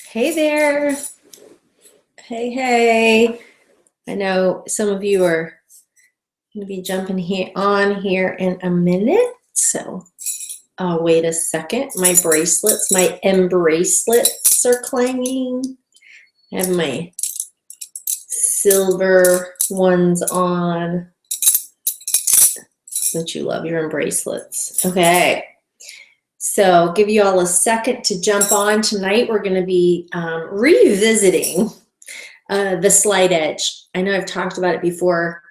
Hey there. Hey. I know some of you are going to be jumping here in a minute. So I'll wait a second. My bracelets, my M bracelets are clanging. I have my silver ones on. Don't you love your M bracelets? Okay. So give you all a second to jump on. Tonight we're going to be revisiting The Slight Edge. I know I've talked about it before.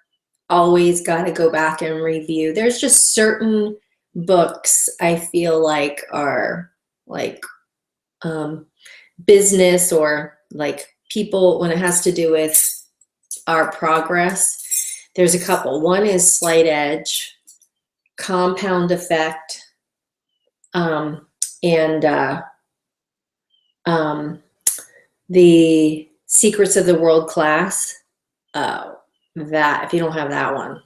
Always got to go back and review. There's just certain books I feel like are like business or like people when it has to do with our progress. There's a couple. One is Slight Edge, Compound Effect, and The Secrets of the World Class. That if you don't have that one,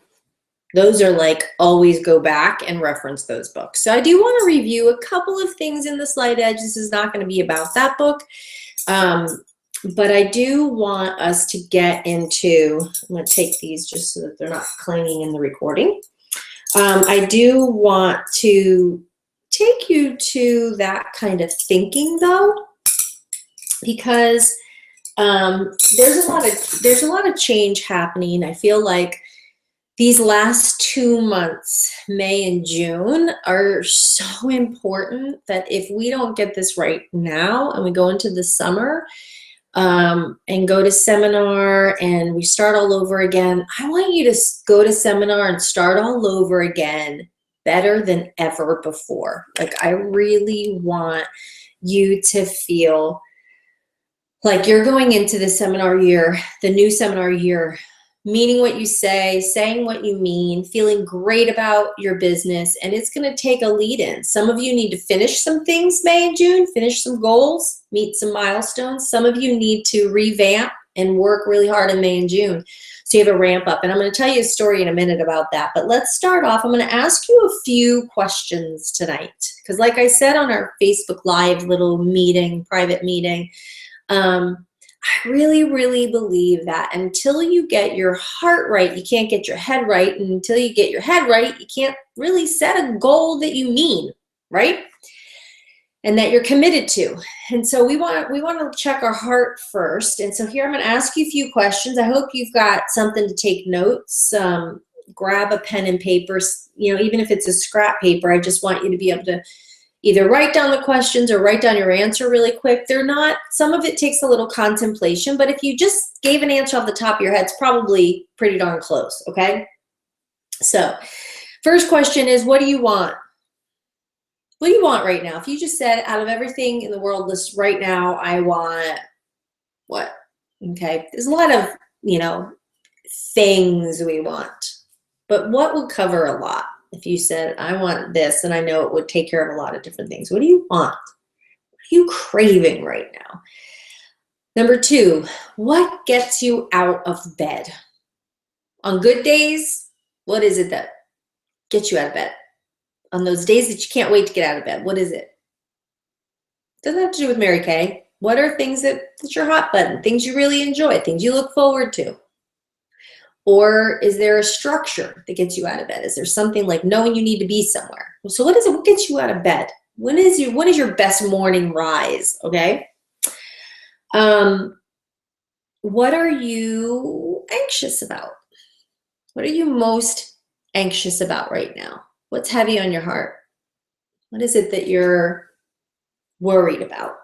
those are like always go back and reference those books. So I do want to review a couple of things in The Slight Edge. This is not going to be about that book, but I do want us to get into, I'm going to take these just so that they're not clanging in the recording. I do want to take you to that kind of thinking though, because there's a lot of change happening. I feel like these last 2 months, May and June, are so important that if we don't get this right now and we go into the summer and go to seminar and we start all over again, I want you to go to seminar and start all over again better than ever before. Like I really want you to feel like you're going into the seminar year, the new seminar year, meaning what you say, saying what you mean, feeling great about your business, and it's going to take a lead in. Some of you need to finish some things May and June, finish some goals, meet some milestones. Some of you need to revamp and work really hard in May and June. So you have a ramp up, and I'm going to tell you a story in a minute about that. But let's start off. I'm going to ask you a few questions tonight because like I said on our Facebook Live little meeting, private meeting, I really, really believe that until you get your heart right, you can't get your head right. And until you get your head right, you can't really set a goal that you mean, right? And that you're committed to. And so we want to check our heart first. And so here I'm going to ask you a few questions. I hope you've got something to take notes. Grab a pen and paper, even if it's a scrap paper. I just want you to be able to either write down the questions or write down your answer really quick. Some of it takes a little contemplation, but if you just gave an answer off the top of your head, it's probably pretty darn close, okay? So, first question is, what do you want? What do you want right now? If you just said, out of everything in the world, list right now, I want what? Okay, there's a lot of, things we want, but what would cover a lot? If you said, I want this, and I know it would take care of a lot of different things. What do you want? What are you craving right now? Number 2, what gets you out of bed? On good days, what is it that gets you out of bed? On those days that you can't wait to get out of bed, what is it? Doesn't have to do with Mary Kay. What are things that's your hot button, things you really enjoy, things you look forward to? Or is there a structure that gets you out of bed? Is there something like knowing you need to be somewhere? So what is it? What gets you out of bed? When is your best morning rise? Okay. What are you anxious about? What are you most anxious about right now? What's heavy on your heart? What is it that you're worried about?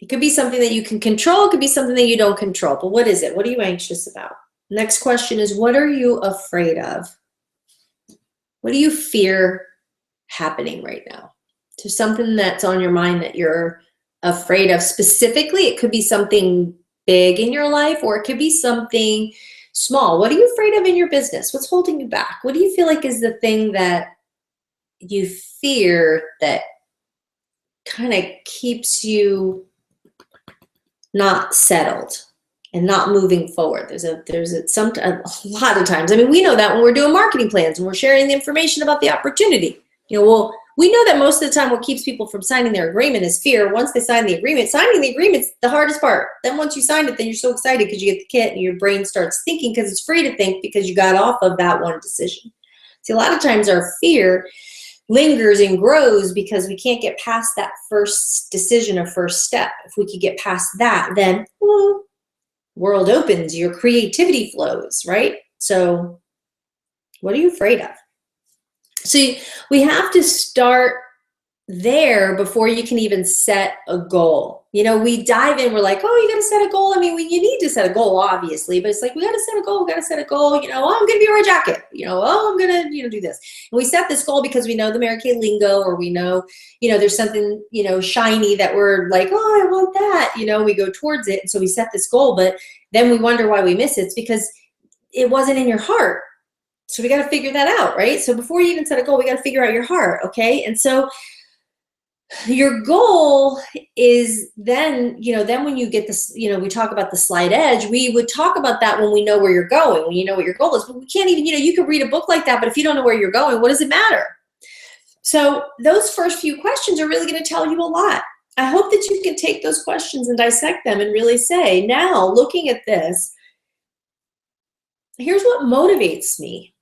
It could be something that you can control. It could be something that you don't control. But what is it? What are you anxious about? Next question is, what are you afraid of? What do you fear happening right now? So something that's on your mind that you're afraid of specifically. It could be something big in your life, or it could be something small. What are you afraid of in your business? What's holding you back? What do you feel like is the thing that you fear that kind of keeps you not settled and not moving forward? There's a lot of times. I mean, we know that when we're doing marketing plans and we're sharing the information about the opportunity, we'll We know that most of the time what keeps people from signing their agreement is fear. Once they sign the agreement, signing the agreement's the hardest part. Then once you sign it, then you're so excited because you get the kit and your brain starts thinking because it's free to think because you got off of that one decision. See, a lot of times our fear lingers and grows because we can't get past that first decision or first step. If we could get past that, then world opens, your creativity flows, right? So what are you afraid of? So we have to start there before you can even set a goal. You know, we dive in, we're like, oh, you got to set a goal. I mean, you need to set a goal, obviously, but it's like, we got to set a goal, we got to set a goal. You know, oh, I'm going to be a red jacket. You know, oh, I'm going to, do this. And we set this goal because we know the Mary Kay lingo, or we know, there's something, shiny that we're like, oh, I want that. We go towards it. And so we set this goal, but then we wonder why we miss it. It's because it wasn't in your heart. So we got to figure that out, right? So before you even set a goal, we got to figure out your heart, okay? And so your goal is then, then when you get this, we talk about the slight edge, we would talk about that when we know where you're going, when you know what your goal is. But we can't even, you could read a book like that, but if you don't know where you're going, what does it matter? So those first few questions are really going to tell you a lot. I hope that you can take those questions and dissect them and really say, now looking at this, here's what motivates me.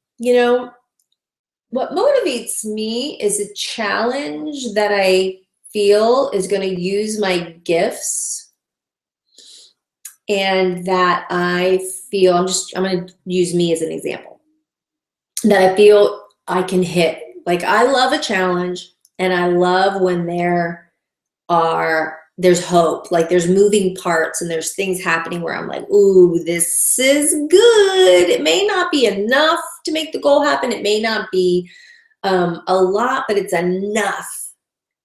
What motivates me is a challenge that I feel is going to use my gifts, and that I feel, I'm going to use me as an example, that I feel I can hit. Like, I love a challenge, and I love when there's hope, like there's moving parts and there's things happening where I'm like, ooh, this is good. It may not be enough to make the goal happen. It may not be a lot, but it's enough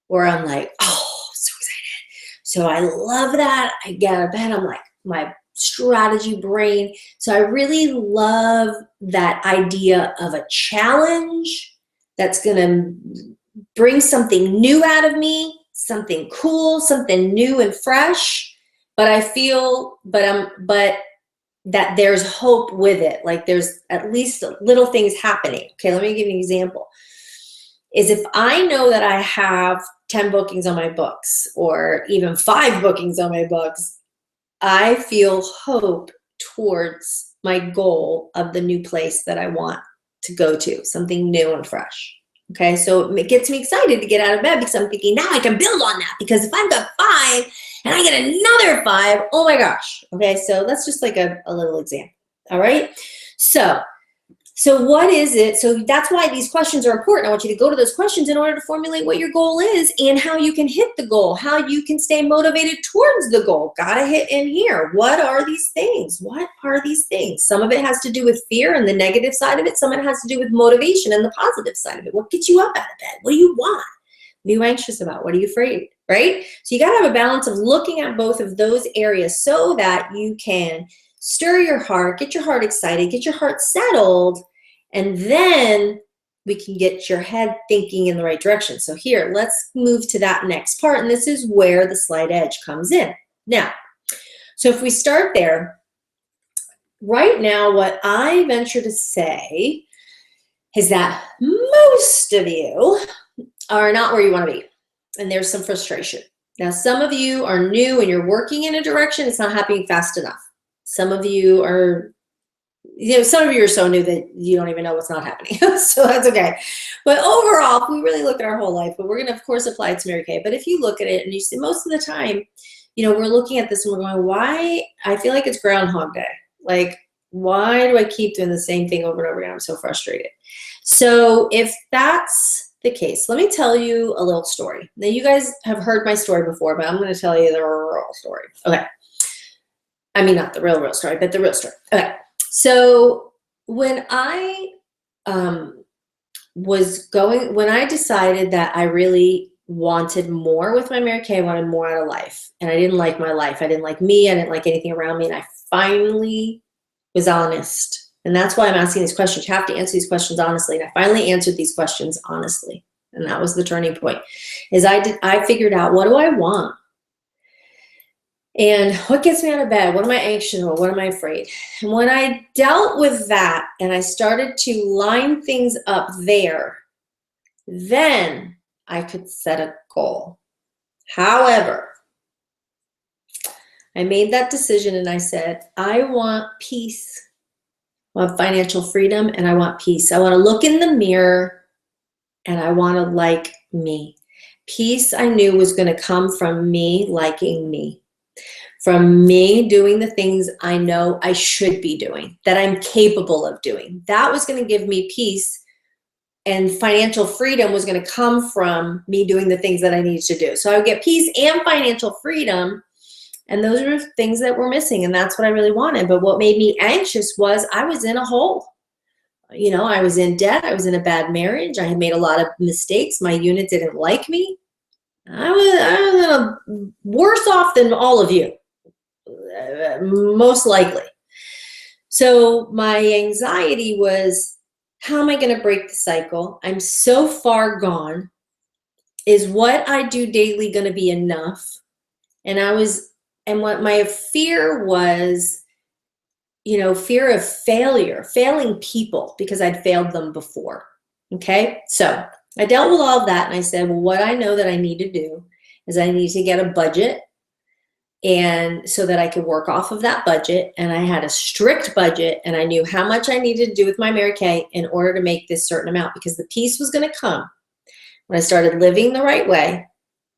where I'm like, oh, so excited. So I love that. I get out of bed. I'm like, my strategy brain. So I really love that idea of a challenge that's going to bring something new out of me, something cool, something new and fresh, but I feel, but that there's hope with it. Like there's at least little things happening. Okay, let me give you an example. Is if I know that I have 10 bookings on my books, or even 5 bookings on my books, I feel hope towards my goal of the new place that I want to go to, something new and fresh. Okay, so it gets me excited to get out of bed because I'm thinking, now I can build on that, because if I've got 5 and I get another 5, oh my gosh. Okay, so that's just like a little example. All right, so what is it? So that's why these questions are important. I want you to go to those questions in order to formulate what your goal is and how you can hit the goal, how you can stay motivated towards the goal. Gotta hit in here. What are these things? What are these things? Some of it has to do with fear and the negative side of it. Some of it has to do with motivation and the positive side of it. What gets you up out of bed? What do you want? What are you anxious about? What are you afraid? Right? So you gotta have a balance of looking at both of those areas so that you can stir your heart, get your heart excited, get your heart settled, and then we can get your head thinking in the right direction. So here, let's move to that next part, and this is where the slight edge comes in. Now, so if we start there, right now what I venture to say is that most of you are not where you want to be, and there's some frustration. Now, some of you are new and you're working in a direction, it's not happening fast enough. Some of you are, some of you are so new that you don't even know what's not happening. So that's okay. But overall, if we really look at our whole life, but we're going to, of course, apply it to Mary Kay. But if you look at it and you see most of the time, we're looking at this and we're going, why? I feel like it's Groundhog Day. Like, why do I keep doing the same thing over and over again? I'm so frustrated. So if that's the case, let me tell you a little story. Now, you guys have heard my story before, but I'm going to tell you the real story. Okay. I mean, not the real story, but the real story. Okay. So when I when I decided that I really wanted more with my Mary Kay, I wanted more out of life, and I didn't like my life. I didn't like me. I didn't like anything around me. And I finally was honest. And that's why I'm asking these questions. You have to answer these questions honestly. And I finally answered these questions honestly. And that was the turning point, is I figured out, what do I want? And what gets me out of bed? What am I anxious about? What am I afraid? And when I dealt with that and I started to line things up there, then I could set a goal. However, I made that decision and I said, I want peace. I want financial freedom and I want peace. I want to look in the mirror and I want to like me. Peace I knew was going to come from me liking me, from me doing the things I know I should be doing, that I'm capable of doing. That was going to give me peace, and financial freedom was going to come from me doing the things that I needed to do. So I would get peace and financial freedom, and those are things that were missing, and that's what I really wanted. But what made me anxious was I was in a hole. You know, I was in debt. I was in a bad marriage. I had made a lot of mistakes. My unit didn't like me. I was worse off than all of you, most likely. So my anxiety was, how am I going to break the cycle? I'm so far gone. Is what I do daily going to be enough? And what my fear was, you know, fear of failure, failing people, because I'd failed them before. Okay. So I dealt with all of that and I said, well, what I know that I need to do is I need to get a budget, and so that I could work off of that budget. And I had a strict budget and I knew how much I needed to do with my Mary Kay in order to make this certain amount, because the peace was going to come when I started living the right way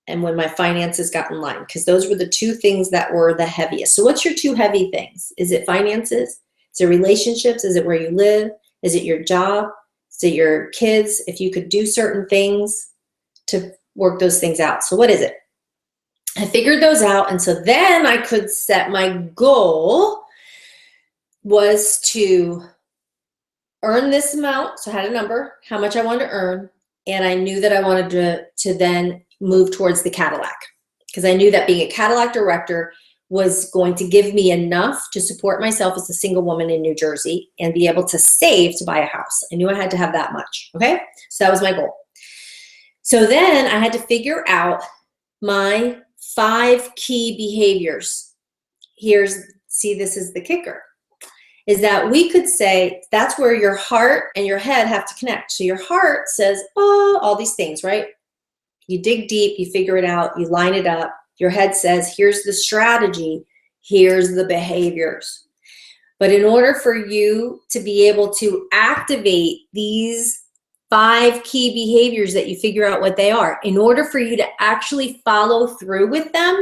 and when my finances got in line, because those were the two things that were the heaviest. So what's your two heavy things? Is it finances? Is it relationships? Is it where you live? Is it your job? Is it your kids? If you could do certain things to work those things out. So what is it? I figured those out, and so then I could set, my goal was to earn this amount. So I had a number, how much I wanted to earn, and I knew that I wanted to then move towards the Cadillac, because I knew that being a Cadillac director was going to give me enough to support myself as a single woman in New Jersey and be able to save to buy a house. I knew I had to have that much, okay? So that was my goal. So then I had to figure out my 5 key behaviors. See, this is the kicker, is that we could say that's where your heart and your head have to connect. So your heart says, oh, all these things, right? You dig deep, you figure it out, you line it up. Your head says, here's the strategy, here's the behaviors. But in order for you to be able to activate these 5 key behaviors that you figure out what they are, in order for you to actually follow through with them,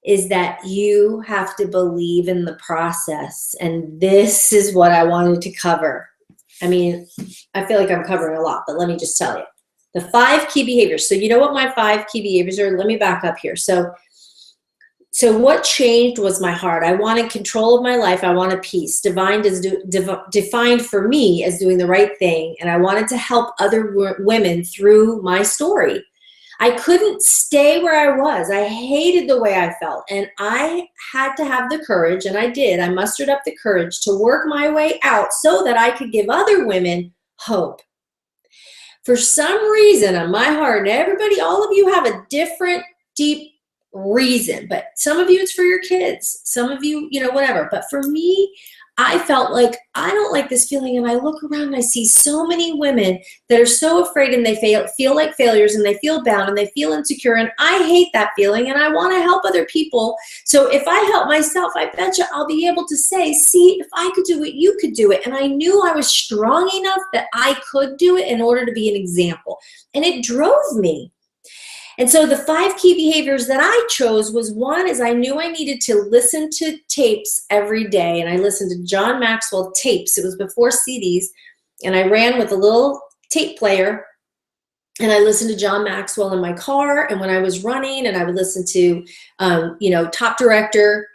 is that you have to believe in the process. And this is what I wanted to cover. I mean, I feel like I'm covering a lot, but let me just tell you. The 5 key behaviors. So you know what my 5 key behaviors are? Let me back up here. So what changed was my heart. I wanted control of my life. I wanted peace, defined for me as doing the right thing. And I wanted to help other women through my story. I couldn't stay where I was. I hated the way I felt. And I had to have the courage, and I did. I mustered up the courage to work my way out so that I could give other women hope. For some reason on my heart, and everybody, all of you have a different, deep reason, but some of you it's for your kids, some of you, you know, whatever. But for me, I felt like I don't like this feeling, and I look around and I see so many women that are so afraid, and they feel like failures, and they feel bound, and they feel insecure, and I hate that feeling, and I want to help other people. So if I help myself, I bet you I'll be able to say, see, if I could do it, you could do it. And I knew I was strong enough that I could do it in order to be an example, and it drove me. And so the 5 key behaviors that I chose was, one is I knew I needed to listen to tapes every day. And I listened to John Maxwell tapes. It was before CDs. And I ran with a little tape player. And I listened to John Maxwell in my car. And when I was running, and I would listen to, Top Director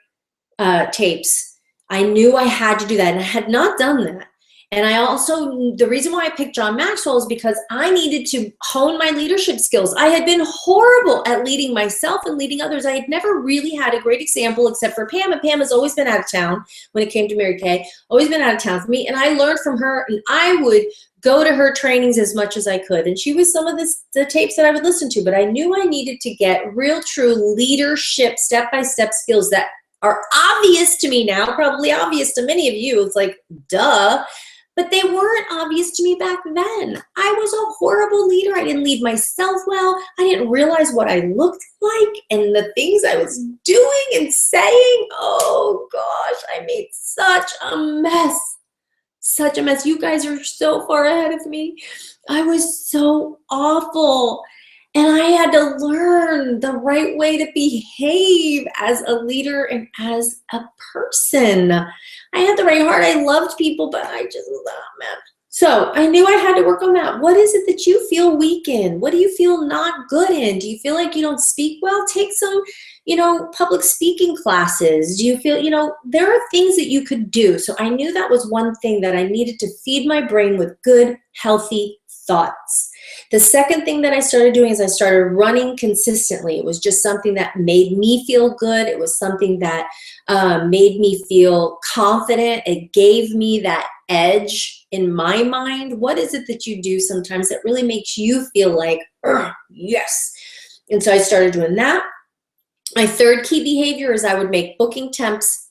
tapes. I knew I had to do that. And I had not done that. And I also, the reason why I picked John Maxwell is because I needed to hone my leadership skills. I had been horrible at leading myself and leading others. I had never really had a great example except for Pam. And Pam has always been out of town when it came to Mary Kay, always been out of town for me. And I learned from her, and I would go to her trainings as much as I could. And she was some of the tapes that I would listen to. But I knew I needed to get real, true leadership, step-by-step skills that are obvious to me now, probably obvious to many of you. It's like, duh. but they weren't obvious to me back then. I was a horrible leader. I didn't lead myself well. I didn't realize what I looked like and the things I was doing and saying. Oh gosh, I made such a mess. Such a mess. You guys are so far ahead of me. I was so awful. And I had to learn the right way to behave as a leader and as a person. I had the right heart. I loved people, but I just was not man. So I knew I had to work on that. What is it that you feel weak in? What do you feel not good in? Do you feel like you don't speak well? Take some, public speaking classes. Do you feel, there are things that you could do. So I knew that was one thing that I needed to feed my brain with good, healthy thoughts. The second thing that I started doing is I started running consistently. It was just something that made me feel good. It was something that made me feel confident. It gave me that edge in my mind. What is it that you do sometimes that really makes you feel like, yes? And so I started doing that. My third key behavior is I would make booking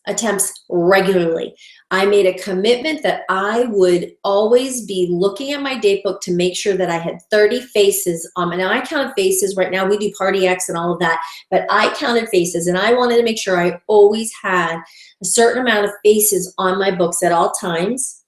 attempts regularly. I made a commitment that I would always be looking at my date book to make sure that I had 30 faces. And I counted faces. Right now we do Party X and all of that, but I counted faces, and I wanted to make sure I always had a certain amount of faces on my books at all times.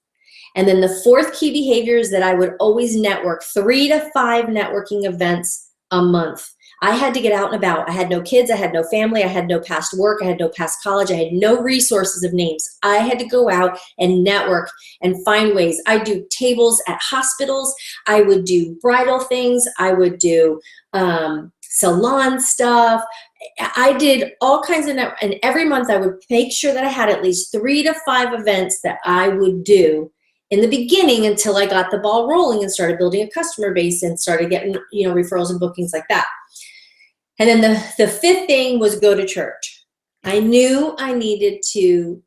And then the fourth key behavior is that I would always network 3 to 5 networking events a month. I had to get out and about. I had no kids. I had no family. I had no past work. I had no past college. I had no resources of names. I had to go out and network and find ways. I do tables at hospitals. I would do bridal things. I would do salon stuff. I did all kinds of and every month I would make sure that I had at least 3 to 5 events that I would do in the beginning until I got the ball rolling and started building a customer base and started getting, referrals and bookings like that. And then the fifth thing was go to church. I knew I needed to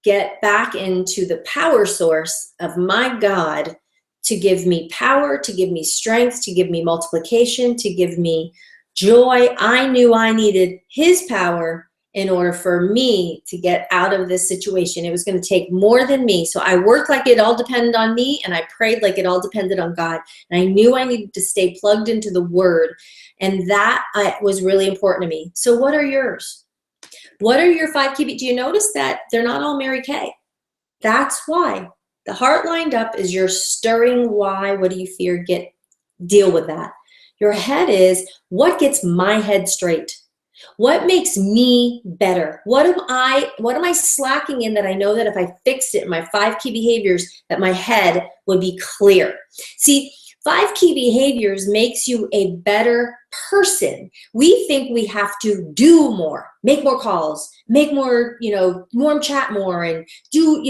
get back into the power source of my God to give me power, to give me strength, to give me multiplication, to give me joy. I knew I needed his power in order for me to get out of this situation. It was going to take more than me. So I worked like it all depended on me, and I prayed like it all depended on God. And I knew I needed to stay plugged into the word. And that was really important to me. So what are yours? What are your 5 key? Do you notice that they're not all Mary Kay? That's why. The heart lined up is your stirring why. What do you fear? Deal with that. Your head is what gets my head straight. What makes me better? What am I slacking in that I know that if I fixed it in my 5 key behaviors, that my head would be clear? See, 5 key behaviors makes you a better person. We think we have to do more, make more calls, make more, warm chat more, and do,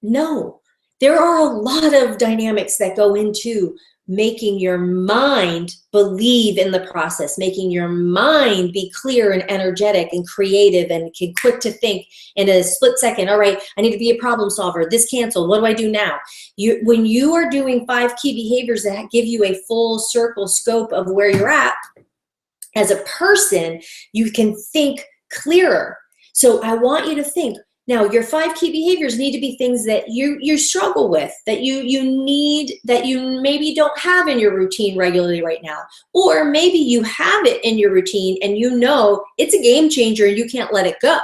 no. There are a lot of dynamics that go into making your mind believe in the process, making your mind be clear and energetic and creative and quick to think in a split second. All right, I need to be a problem solver. This canceled. What do I do now? When you are doing 5 key behaviors that give you a full circle scope of where you're at as a person, you can think clearer. So I want you to think. Now, your 5 key behaviors need to be things that you struggle with, that you need, that you maybe don't have in your routine regularly right now. Or maybe you have it in your routine and you know it's a game changer and you can't let it go,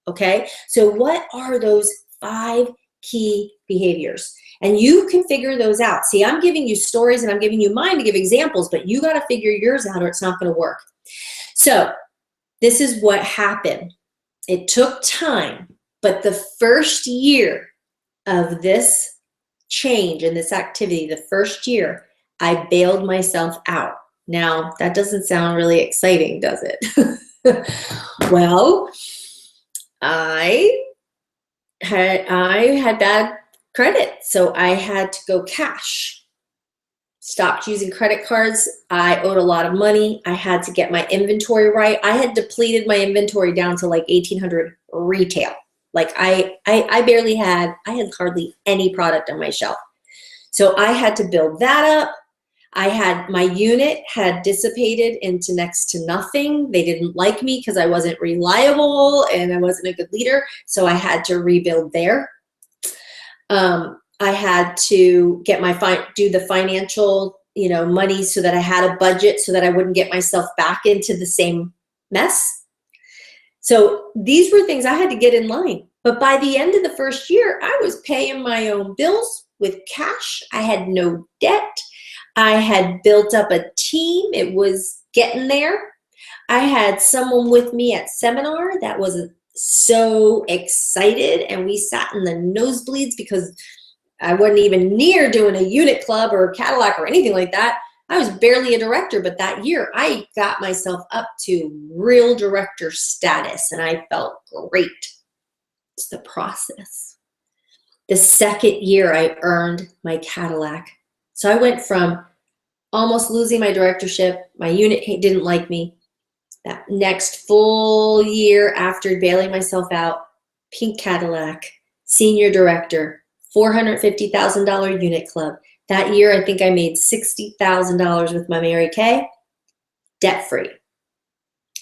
okay? So what are those 5 key behaviors? And you can figure those out. See, I'm giving you stories and I'm giving you mine to give examples, but you got to figure yours out or it's not going to work. So this is what happened. It took time. But the first year of this change and this activity, the first year, I bailed myself out. Now, that doesn't sound really exciting, does it? Well, I had bad credit, so I had to go cash. Stopped using credit cards. I owed a lot of money. I had to get my inventory right. I had depleted my inventory down to like 1,800 retail. Like I had hardly any product on my shelf. So I had to build that up. My unit had dissipated into next to nothing. They didn't like me because I wasn't reliable and I wasn't a good leader. So I had to rebuild there. I had to get do the financial, money so that I had a budget so that I wouldn't get myself back into the same mess. So these were things I had to get in line. But by the end of the first year, I was paying my own bills with cash. I had no debt. I had built up a team. It was getting there. I had someone with me at seminar that was so excited, and we sat in the nosebleeds because I wasn't even near doing a unit club or Cadillac or anything like that. I was barely a director, but that year I got myself up to real director status, and I felt great. It's the process. The second year I earned my Cadillac. So I went from almost losing my directorship, my unit didn't like me. That next full year after bailing myself out, pink Cadillac, senior director, $450,000 unit club. That year, I think I made $60,000 with my Mary Kay, debt-free.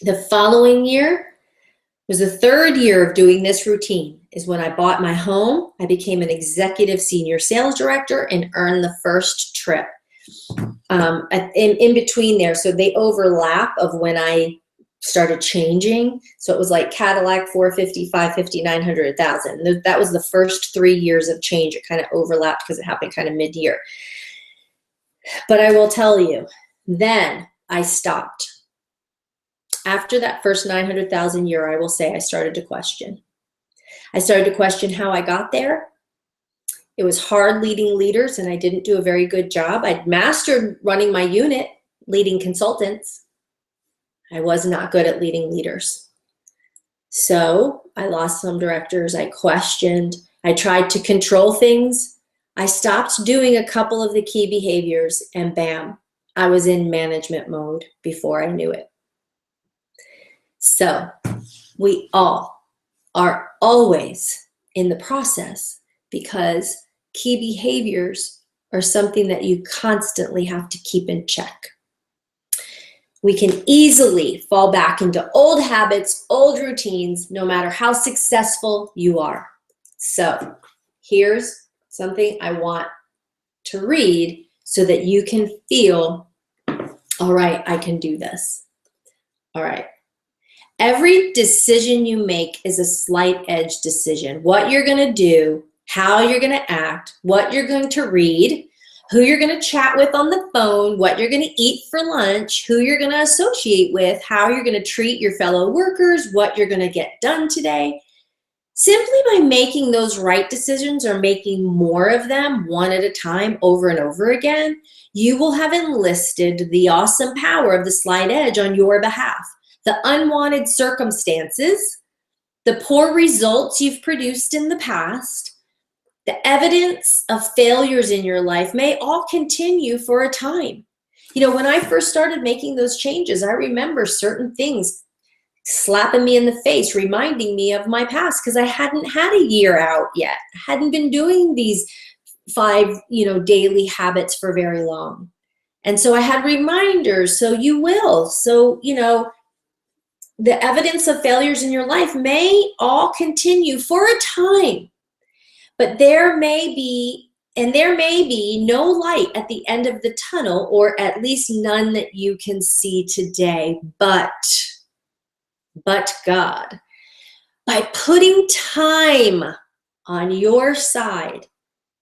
The following year was the third year of doing this routine, is when I bought my home. I became an executive senior sales director and earned the first trip. In between there, so they overlap of when I started changing. So it was like Cadillac, 450, 550, 900, 1,000. That was the first 3 years of change. It kind of overlapped because it happened kind of mid-year. But I will tell you, then I stopped. After that first 900,000 year, I will say I started to question. I started to question how I got there. It was hard leading leaders, and I didn't do a very good job. I'd mastered running my unit, leading consultants. I was not good at leading leaders. So I lost some directors. I questioned. I tried to control things. I stopped doing a couple of the key behaviors, and bam, I was in management mode before I knew it. So we all are always in the process, because key behaviors are something that you constantly have to keep in check. We can easily fall back into old habits, old routines, no matter how successful you are. So here's something I want to read so that you can feel, all right, I can do this. All right. Every decision you make is a slight edge decision. What you're going to do, how you're going to act, what you're going to read, who you're going to chat with on the phone, what you're going to eat for lunch, who you're going to associate with, how you're going to treat your fellow workers, what you're going to get done today. Simply by making those right decisions, or making more of them one at a time over and over again, you will have enlisted the awesome power of the slight edge on your behalf. The unwanted circumstances, the poor results you've produced in the past, the evidence of failures in your life may all continue for a time. When I first started making those changes, I remember certain things slapping me in the face, reminding me of my past, because I hadn't had a year out yet. I hadn't been doing these 5, daily habits for very long. And so I had reminders, so you will. So, the evidence of failures in your life may all continue for a time, but there may be no light at the end of the tunnel, or at least none that you can see today. But God, by putting time on your side,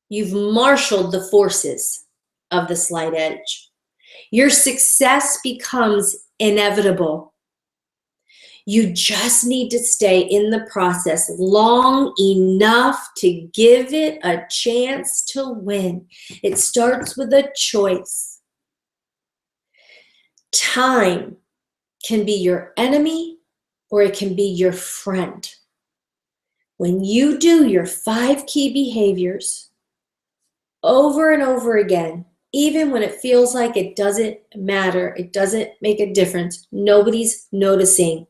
you've marshaled the forces of the slight edge. Your success becomes inevitable. You just need to stay in the process long enough to give it a chance to win. It starts with a choice. Time can be your enemy, or it can be your friend. When you do your 5 key behaviors over and over again, even when it feels like it doesn't matter, it doesn't make a difference, nobody's noticing,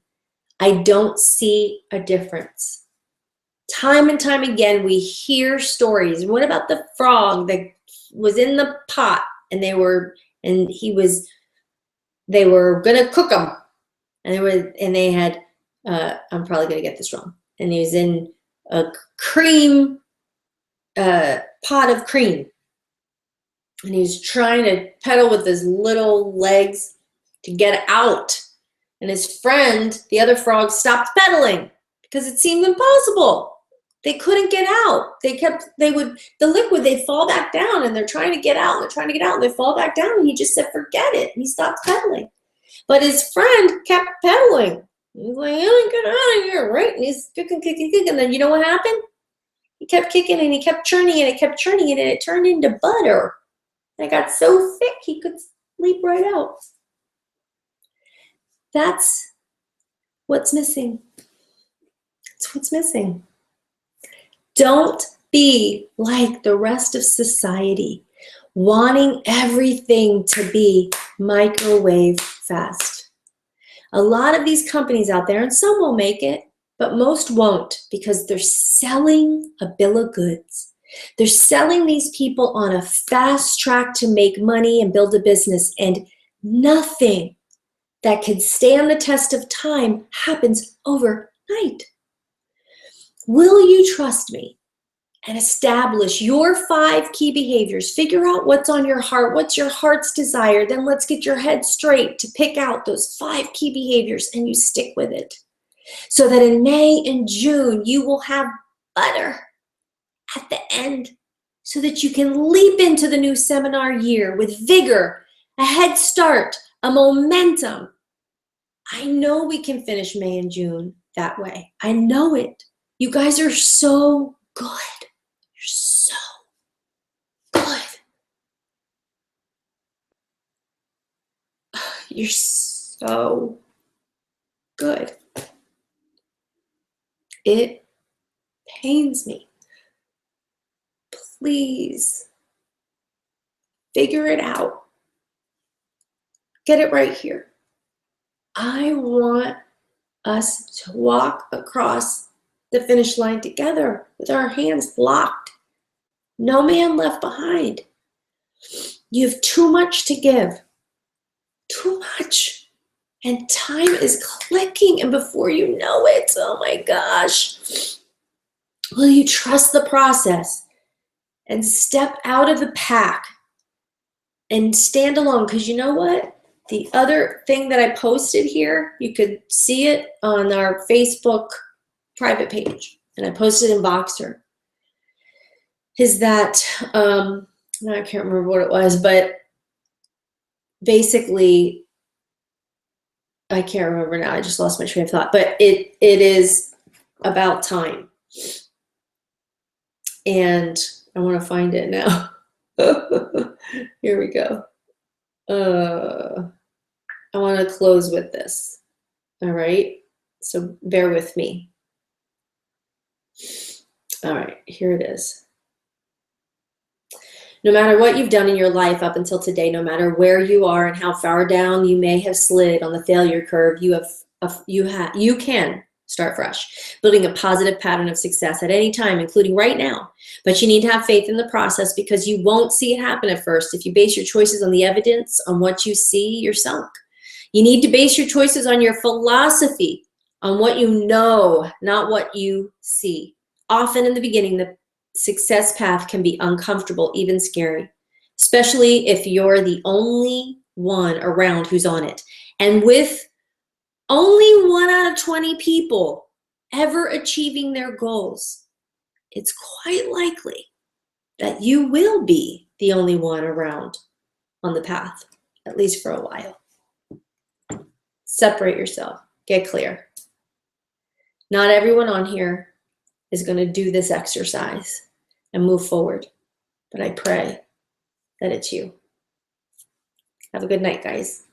I don't see a difference. Time and time again, we hear stories. What about the frog that was in the pot, and they were gonna cook him, and they had I'm probably gonna get this wrong, and he was in a cream pot of cream. And he's trying to pedal with his little legs to get out. And his friend, the other frog, stopped pedaling because it seemed impossible. They couldn't get out. The liquid, they'd fall back down, and they're trying to get out, and they're trying to get out, and they fall back down, and he just said, forget it. And he stopped pedaling. But his friend kept pedaling. He's like, oh, get out of here, right? And he's kicking. And then you know what happened? He kept kicking, and he kept churning it, and it turned into butter. And it got so thick, he could leap right out. That's what's missing. That's what's missing. Don't be like the rest of society, wanting everything to be microwave fast. A lot of these companies out there, and some will make it, but most won't, because they're selling a bill of goods. They're selling these people on a fast track to make money and build a business, and nothing that can stand the test of time happens overnight. Will you trust me and establish your 5 key behaviors? Figure out what's on your heart, what's your heart's desire. Then let's get your head straight to pick out those 5 key behaviors, and you stick with it. So that in May and June, you will have butter at the end, so that you can leap into the new seminar year with vigor, a head start, a momentum. I know we can finish May and June that way. I know it. You guys are so good. You're so good. You're so good. It pains me. Please figure it out. Get it right here. I want us to walk across the finish line together with our hands locked. No man left behind. You have too much to give. Too much. And time is clicking, and before you know it, oh my gosh, will you trust the process and step out of the pack and stand alone? Because you know what? The other thing that I posted here, you could see it on our Facebook private page, and I posted in Voxer, is that, I can't remember what it was, but basically, I can't remember now. I just lost my train of thought, but it is about time. And I want to find it now. Here we go. I want to close with this. All right. So bear with me. All right, here it is. No matter what you've done in your life up until today, no matter where you are and how far down you may have slid on the failure curve, you can start fresh, building a positive pattern of success at any time, including right now. But you need to have faith in the process, because you won't see it happen at first. If you base your choices on the evidence, on what you see, you're sunk. You need to base your choices on your philosophy, on what you know, not what you see. Often in the beginning, the success path can be uncomfortable, even scary, especially if you're the only one around who's on it. And with only 1 out of 20 people ever achieving their goals, it's quite likely that you will be the only one around on the path, at least for a while. Separate yourself. Get clear. Not everyone on here is going to do this exercise and move forward, but I pray that it's you. Have a good night, guys.